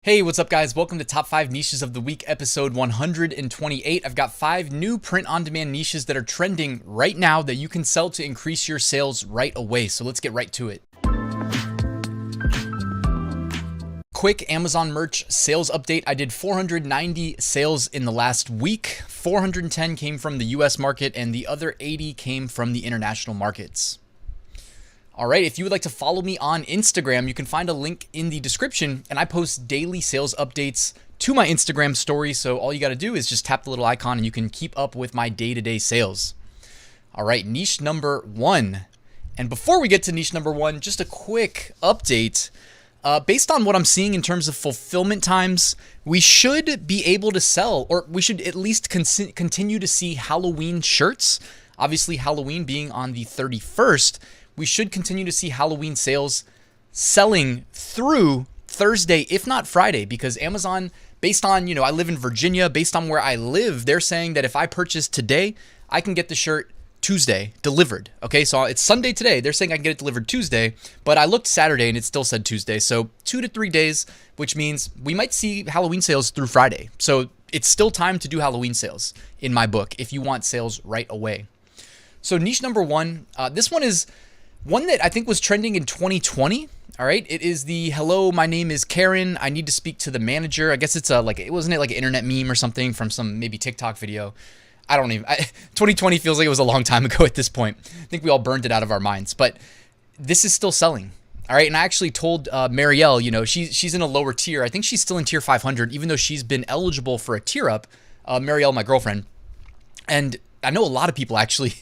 Hey, what's up guys? Welcome to Top 5 Niches of the Week, episode 128. I've got 5 new print-on-demand niches that are trending right now that you can sell to increase your sales right away. So let's get right to it. Quick Amazon merch sales update. I did 490 sales in the last week. 410 came from the US market and the other 80 came from the international markets. All right, if you would like to follow me on Instagram, you can find a link in the description, and I post daily sales updates to my Instagram story. So all you got to do is just tap the little icon and you can keep up with my day-to-day sales. All right, niche number 1. And before we get to niche number 1, just a quick update. Based on what I'm seeing in terms of fulfillment times, we should be able to sell, or we should at least continue to see Halloween shirts. Obviously, Halloween being on the 31st, we should continue to see Halloween sales selling through Thursday, if not Friday, because Amazon, based on, I live in Virginia, based on where I live, they're saying that if I purchase today, I can get the shirt Tuesday delivered. Okay, so it's Sunday today. They're saying I can get it delivered Tuesday, but I looked Saturday and it still said Tuesday. So 2 to 3 days, which means we might see Halloween sales through Friday. So it's still time to do Halloween sales in my book if you want sales right away. So niche number 1, this one is one that I think was trending in 2020. All right. It is the hello, my name is Karen. I need to speak to the manager. I guess it's wasn't it like an internet meme or something from some maybe TikTok video? 2020 feels like it was a long time ago at this point. I think we all burned it out of our minds, but this is still selling. All right. And I actually told Marielle, she's in a lower tier. I think she's still in tier 500, even though she's been eligible for a tier up. Marielle, my girlfriend. And I know a lot of people actually.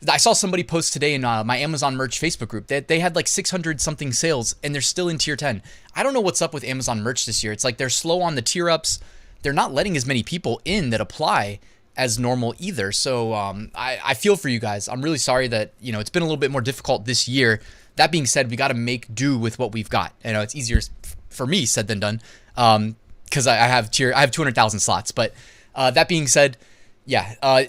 I saw somebody post today in my Amazon merch Facebook group that they had like 600 something sales and they're still in tier 10. I don't know what's up with Amazon merch this year. It's like they're slow on the tier ups. They're not letting as many people in that apply as normal either. So I feel for you guys. I'm really sorry that, it's been a little bit more difficult this year. That being said, we got to make do with what we've got. It's easier for me said than done because I have 200,000 slots. But that being said, yeah,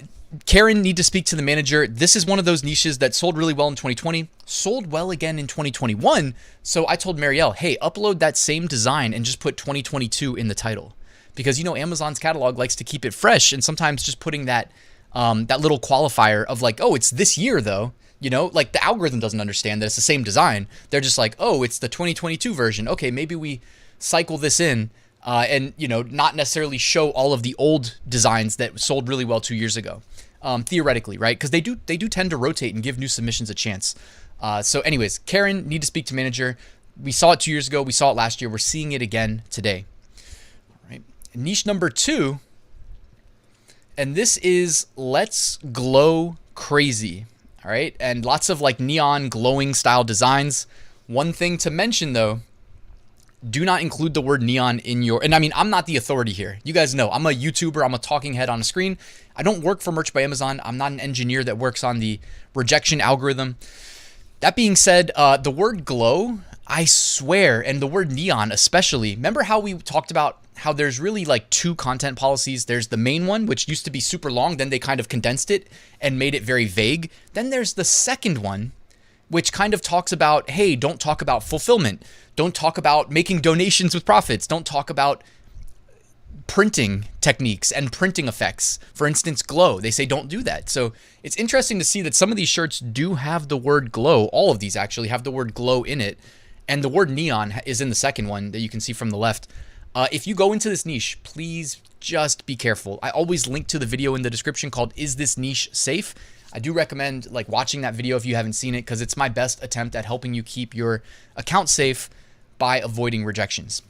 Karen, need to speak to the manager. This is one of those niches that sold really well in 2020, sold well again in 2021. So I told Marielle, hey, upload that same design and just put 2022 in the title. Because, Amazon's catalog likes to keep it fresh. And sometimes just putting that little qualifier of like, oh, it's this year though. Like the algorithm doesn't understand that it's the same design. They're just like, oh, it's the 2022 version. Okay, maybe we cycle this in and, not necessarily show all of the old designs that sold really well 2 years ago. Theoretically, right? Because they do tend to rotate and give new submissions a chance. So anyways, Karen, need to speak to manager. We saw it 2 years ago. We saw it last year. We're seeing it again today. All right. Niche number 2. And this is let's glow crazy. All right. And lots of like neon glowing style designs. One thing to mention though, do not include the word neon in your, and I mean, I'm not the authority here. You guys know I'm a YouTuber. I'm a talking head on a screen. I don't work for Merch by Amazon. I'm not an engineer that works on the rejection algorithm. That being said, the word glow, I swear, and the word neon especially, remember how we talked about how there's really like 2 content policies. There's the main one, which used to be super long. Then they kind of condensed it and made it very vague. Then there's the second one, which kind of talks about, hey, don't talk about fulfillment. Don't talk about making donations with profits. Don't talk about printing techniques and printing effects. For instance, glow. They say don't do that. So it's interesting to see that some of these shirts do have the word glow. All of these actually have the word glow in it. And the word neon is in the second one that you can see from the left. If you go into this niche, please just be careful. I always link to the video in the description called Is This Niche Safe? I do recommend like watching that video if you haven't seen it because it's my best attempt at helping you keep your account safe by avoiding rejections.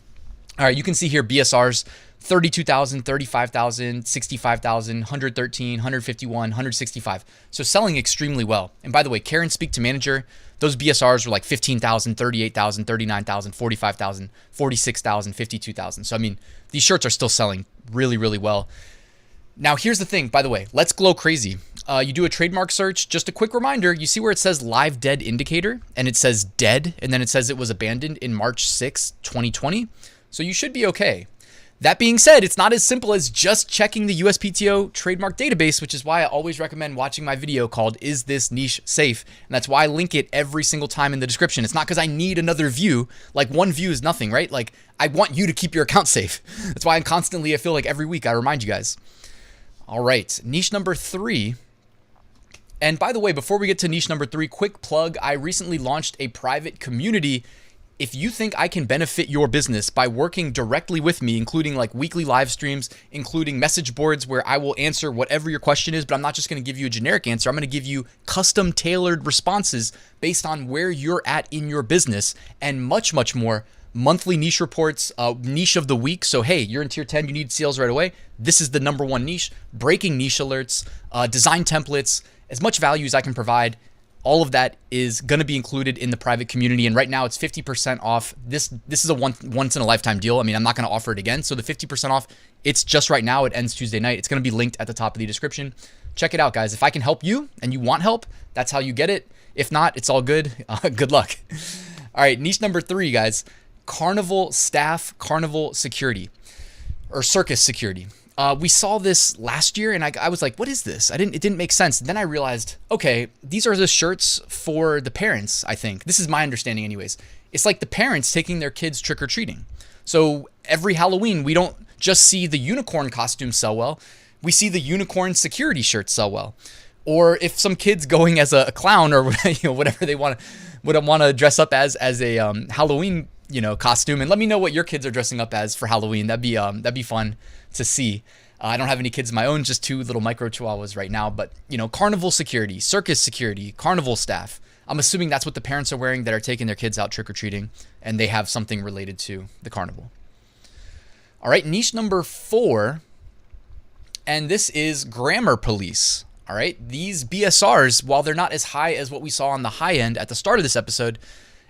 All right, you can see here BSRs, 32,000, 35,000, 65,000, 113, 151, 165. So selling extremely well. And by the way, Karen, speak to manager. Those BSRs were like 15,000, 38,000, 39,000, 45,000, 46,000, 52,000. So I mean, these shirts are still selling really, really well. Now, here's the thing, by the way, let's glow crazy. You do a trademark search. Just a quick reminder, you see where it says live dead indicator and it says dead and then it says it was abandoned in March 6, 2020. So you should be okay. That being said, it's not as simple as just checking the USPTO trademark database, which is why I always recommend watching my video called Is This Niche Safe? And that's why I link it every single time in the description. It's not because I need another view. Like, one view is nothing, right? Like, I want you to keep your account safe. That's why I feel like every week I remind you guys. All right, niche number 3. And by the way, before we get to niche number 3, quick plug. I recently launched a private community. If you think I can benefit your business by working directly with me, including like weekly live streams, including message boards where I will answer whatever your question is, but I'm not just going to give you a generic answer. I'm going to give you custom tailored responses based on where you're at in your business, and much, much more. Monthly niche reports, niche of the week. So, hey, you're in tier 10, you need sales right away. This is the number 1 niche. Breaking niche alerts, design templates, as much value as I can provide. All of that is going to be included in the private community. And right now it's 50% off. This is a once in a lifetime deal. I mean, I'm not going to offer it again. So the 50% off, it's just right now. It ends Tuesday night. It's going to be linked at the top of the description. Check it out, guys. If I can help you and you want help, that's how you get it. If not, it's all good. Good luck. All right. Niche number 3, guys. Carnival staff, carnival security, or circus security. We saw this last year and I was like, what is this? It didn't make sense. And then I realized, okay, these are the shirts for the parents, I think. This is my understanding anyways. It's like the parents taking their kids trick-or-treating. So every Halloween, we don't just see the unicorn costumes sell well. We see the unicorn security shirts sell well. Or if some kid's going as a clown or whatever they want to dress up as a Halloween costume, and let me know what your kids are dressing up as for Halloween. That'd be fun to see. I don't have any kids of my own, just 2 little micro chihuahuas right now, but carnival security, circus security, carnival staff. I'm assuming that's what the parents are wearing that are taking their kids out trick-or-treating, and they have something related to the carnival. All right, niche number 4, and this is grammar police. All right, these BSRs, while they're not as high as what we saw on the high end at the start of this episode,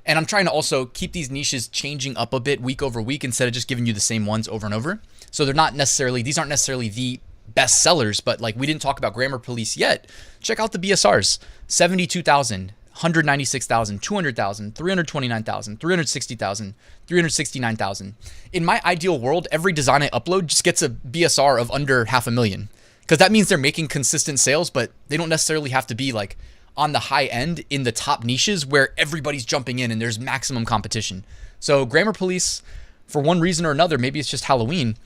and I'm trying to also keep these niches changing up a bit week over week instead of just giving you the same ones over and over. So these aren't necessarily the best sellers, but like we didn't talk about grammar police yet. Check out the BSRs: 72,000, 196,000, 200,000, 329,000, 360,000, 369,000. In my ideal world, every design I upload just gets a BSR of under 500,000, because that means they're making consistent sales, but they don't necessarily have to be like on the high end in the top niches where everybody's jumping in and there's maximum competition. So grammar police, for one reason or another, maybe it's just Halloween,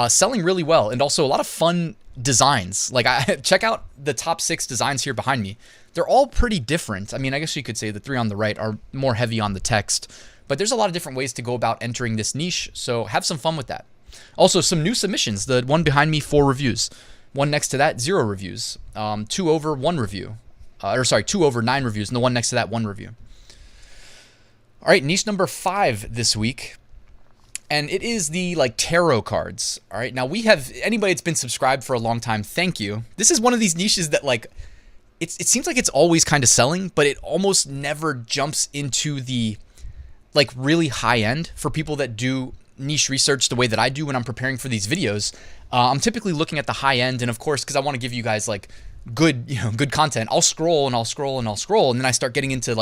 selling really well, and also a lot of fun designs. Like, check out the top 6 designs here behind me. They're all pretty different. I mean, I guess you could say the 3 on the right are more heavy on the text, but there's a lot of different ways to go about entering this niche. So have some fun with that. Also, some new submissions. The one behind me, 4 reviews. One next to that, 0 reviews. 2 over 1 review. 2 over 9 reviews, and the one next to that, 1 review. All right, niche number 5 this week, and it is the tarot cards. All right, now anybody that's been subscribed for a long time, thank you. This is one of these niches that it seems like it's always kind of selling, but it almost never jumps into the really high end for people that do niche research the way that I do when I'm preparing for these videos. I'm typically looking at the high end, and of course, because I want to give you guys good content, I'll scroll and I'll scroll and I'll scroll, and then I start getting into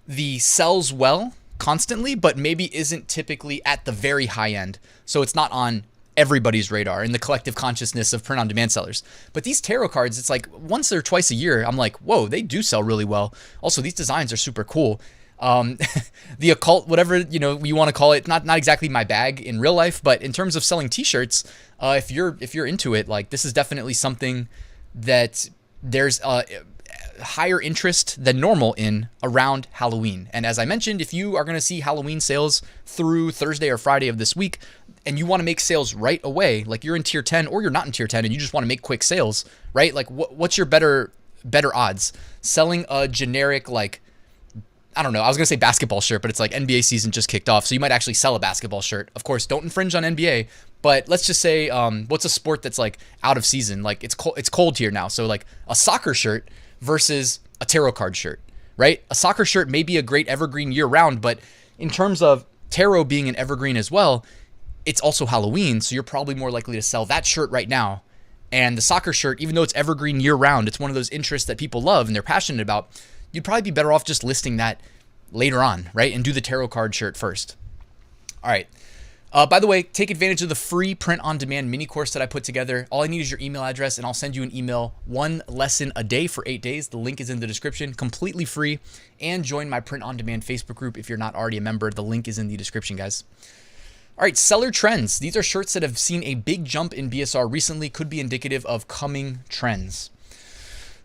the sells well constantly, but maybe isn't typically at the very high end. So it's not on everybody's radar in the collective consciousness of print on demand sellers. But these tarot cards, it's like once or twice a year, I'm like, whoa, they do sell really well. Also, these designs are super cool. The occult, whatever you want to call it, not exactly my bag in real life, but in terms of selling t-shirts, if you're into it, this is definitely something that there's a higher interest than normal in around Halloween. And as I mentioned, if you are going to see Halloween sales through Thursday or Friday of this week, and you want to make sales right away, like you're in tier 10 or you're not in tier 10 and you just want to make quick sales, right? What's your better odds? Selling a generic, I don't know, I was going to say basketball shirt, but it's NBA season just kicked off, so you might actually sell a basketball shirt. Of course, don't infringe on NBA, but let's just say, what's a sport that's out of season? It's cold here now, so a soccer shirt versus a tarot card shirt, right? A soccer shirt may be a great evergreen year round, but in terms of tarot being an evergreen as well, it's also Halloween, so you're probably more likely to sell that shirt right now. And the soccer shirt, even though it's evergreen year round, it's one of those interests that people love and they're passionate about, you'd probably be better off just listing that later on, right? And do the tarot card shirt first. All right. By the way, take advantage of the free print-on-demand mini course that I put together. All I need is your email address, and I'll send you an email, 1 lesson a day for 8 days. The link is in the description, completely free. And join my print-on-demand Facebook group if you're not already a member. The link is in the description, guys. All right, seller trends. These are shirts that have seen a big jump in BSR recently, could be indicative of coming trends.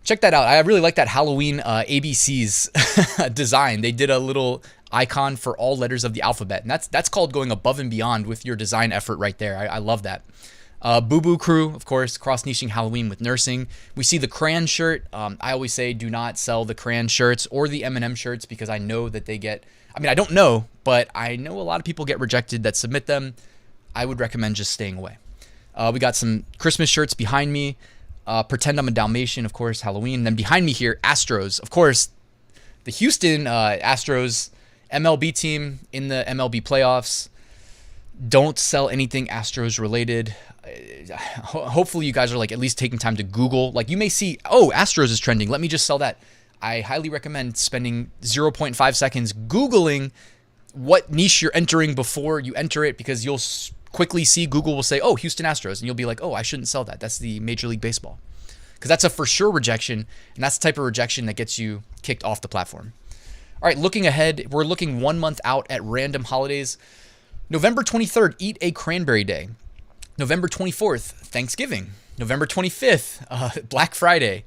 Check that out. I really like that Halloween ABC's design. They did a little icon for all letters of the alphabet, and that's called going above and beyond with your design effort right there. I love that. Boo Boo Crew, of course, cross-niching Halloween with nursing. We see the crayon shirt. I always say do not sell the crayon shirts or the M&M shirts because I know that they get, I mean, I don't know, but I know a lot of people get rejected that submit them. I would recommend just staying away. We got some Christmas shirts behind me. Pretend I'm a Dalmatian, of course, Halloween. And then behind me here, Astros. Of course, the Houston Astros MLB team in the MLB playoffs. Don't sell anything Astros related. Hopefully you guys are like at least taking time to Google. Like you may see, oh, Astros is trending. Let me just sell that. I highly recommend spending 0.5 seconds Googling what niche you're entering before you enter it, because you'll quickly see Google will say, oh, Houston Astros. And you'll be like, oh, I shouldn't sell that. That's the Major League Baseball. Because that's a for sure rejection. And that's the type of rejection that gets you kicked off the platform. All right, looking ahead, we're looking 1 month out at random holidays. November 23rd, Eat a Cranberry Day. November 24th, Thanksgiving. November 25th, Black Friday.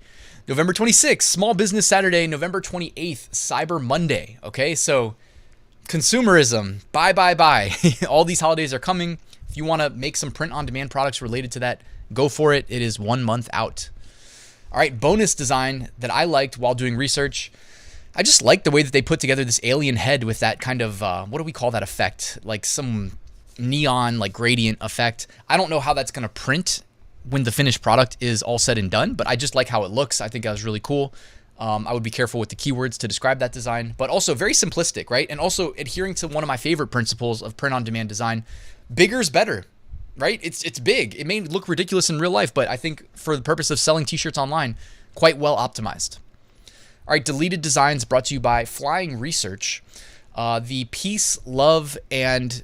November 26th, Small Business Saturday. November 28th, Cyber Monday. Okay, so consumerism, buy. All these holidays are coming. If you want to make some print-on-demand products related to that, go for it. It is 1 month out. All right, bonus design that I liked while doing research. I just like the way that they put together this alien head with that kind of, what do we call that effect? Like some neon, like gradient effect. I don't know how that's going to print when the finished product is all said and done, but I just like how it looks. I think that was really cool. I would be careful with the keywords to describe that design, but also very simplistic, right? And also adhering to one of my favorite principles of print-on-demand design, bigger's better, right? It's big. It may look ridiculous in real life, but I think for the purpose of selling t-shirts online, quite well optimized. All right, deleted designs brought to you by Flying Research. The Peace, Love, and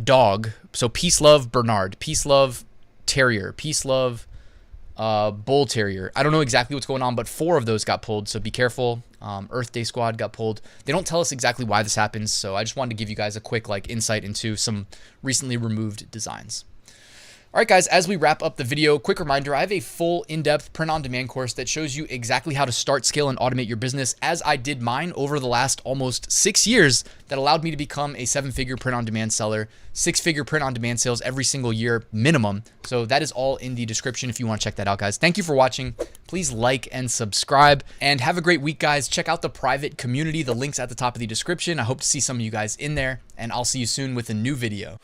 Dog. So Peace, Love, Bernard. Peace, Love, Terrier. Peace, Love, Bull Terrier. I don't know exactly what's going on, but 4 of those got pulled, so be careful. Earth Day Squad got pulled. They don't tell us exactly why this happens, so I just wanted to give you guys a quick insight into some recently removed designs. All right, guys, as we wrap up the video, quick reminder, I have a full in-depth print-on-demand course that shows you exactly how to start, scale, and automate your business as I did mine over the last almost 6 years that allowed me to become a 7-figure print-on-demand seller, 6-figure print-on-demand sales every single year minimum. So that is all in the description if you want to check that out, guys. Thank you for watching. Please like and subscribe, and have a great week, guys. Check out the private community. The link's at the top of the description. I hope to see some of you guys in there, and I'll see you soon with a new video.